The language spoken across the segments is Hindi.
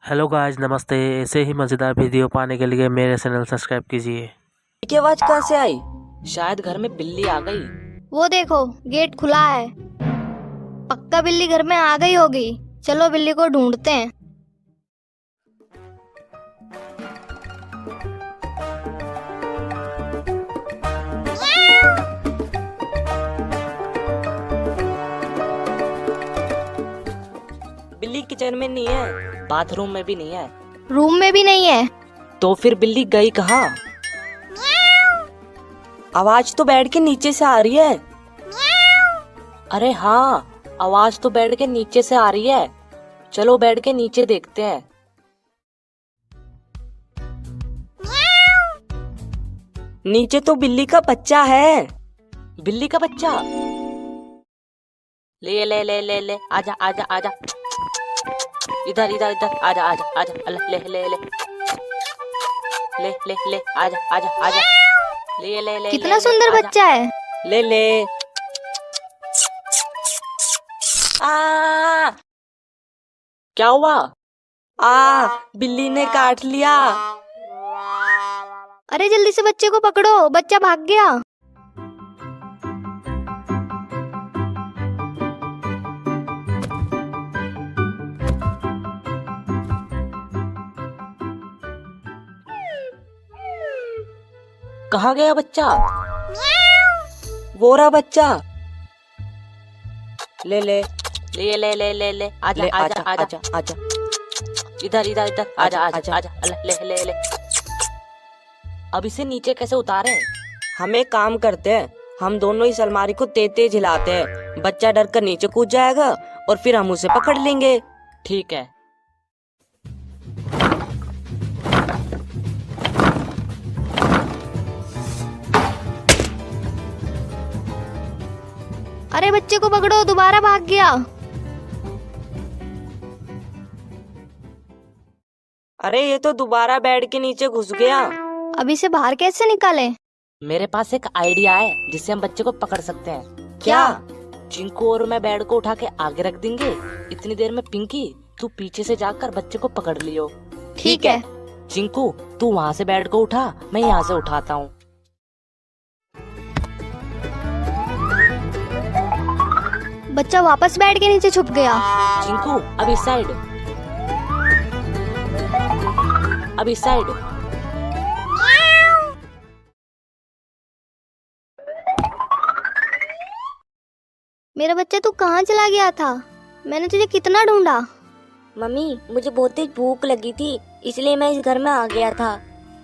हेलो गाइस, नमस्ते। ऐसे ही मज़ेदार वीडियो पाने के लिए मेरे चैनल सब्सक्राइब कीजिए। की आवाज कहाँ से आई? शायद घर में बिल्ली आ गई। वो देखो, गेट खुला है। पक्का बिल्ली घर में आ गई होगी। चलो बिल्ली को ढूंढते हैं। बिल्ली किचन में नहीं है, बाथरूम में भी नहीं है, रूम में भी नहीं है। तो फिर बिल्ली गई कहाँ? आवाज तो बेड के नीचे से आ रही है। अरे हाँ, आवाज तो बेड के नीचे से आ रही है। चलो बेड के नीचे देखते हैं। नीचे तो बिल्ली का बच्चा है। बिल्ली का बच्चा? ले ले ले ले ले, आजा आजा आजा, इधर इधर इधर, आजा आजा आजा, ले ले ले ले ले ले, आजा आजा आजा, ले ले ले। कितना सुंदर बच्चा है। ले ले। आ क्या हुआ? बिल्ली ने काट लिया। अरे जल्दी से बच्चे को पकड़ो, बच्चा भाग गया। कहाँ गया बच्चा? वो रहा बच्चा। ले ले ले ले ले ले ले, आजा आजा आजा आजा, इधर इधर इधर, आजा आजा आजा, ले ले ले। अब इसे नीचे कैसे उतारें? हम एक काम करते हैं, हम दोनों इस अलमारी को तेज तेज हिलाते हैं। बच्चा डर कर नीचे कूद जाएगा और फिर हम उसे पकड़ लेंगे। ठीक है। अरे बच्चे को पकड़ो, दोबारा भाग गया। अरे ये तो दोबारा बेड के नीचे घुस गया। अब इसे बाहर कैसे निकालें? मेरे पास एक आइडिया है जिससे हम बच्चे को पकड़ सकते हैं। क्या? चिंकू और मैं बेड को उठा के आगे रख देंगे। इतनी देर में पिंकी, तू पीछे से जाकर बच्चे को पकड़ लियो। ठीक है। चिंकू, तू वहाँ से बेड को उठा, मैं यहाँ से उठाता हूँ। बच्चा वापस बेड के नीचे छुप गया। चिंकू, अब इस साइड, अब इस साइड। मेरा बच्चा तू कहाँ चला गया था? मैंने तुझे कितना ढूंढा। मम्मी, मुझे बहुत तेज भूख लगी थी, इसलिए मैं इस घर में आ गया था।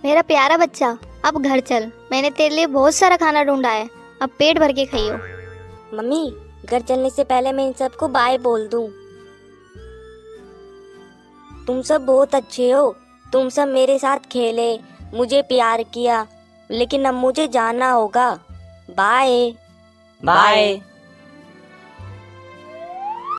मेरा प्यारा बच्चा, अब घर चल। मैंने तेरे लिए बहुत सारा खाना ढूंढा है, अब पेट भर के खाइयो। मम्मी, घर चलने से पहले मैं इन सबको बाय बोल दूं। तुम सब बहुत अच्छे हो। तुम सब मेरे साथ खेले, मुझे प्यार किया, लेकिन अब मुझे जाना होगा। बाय। बाय।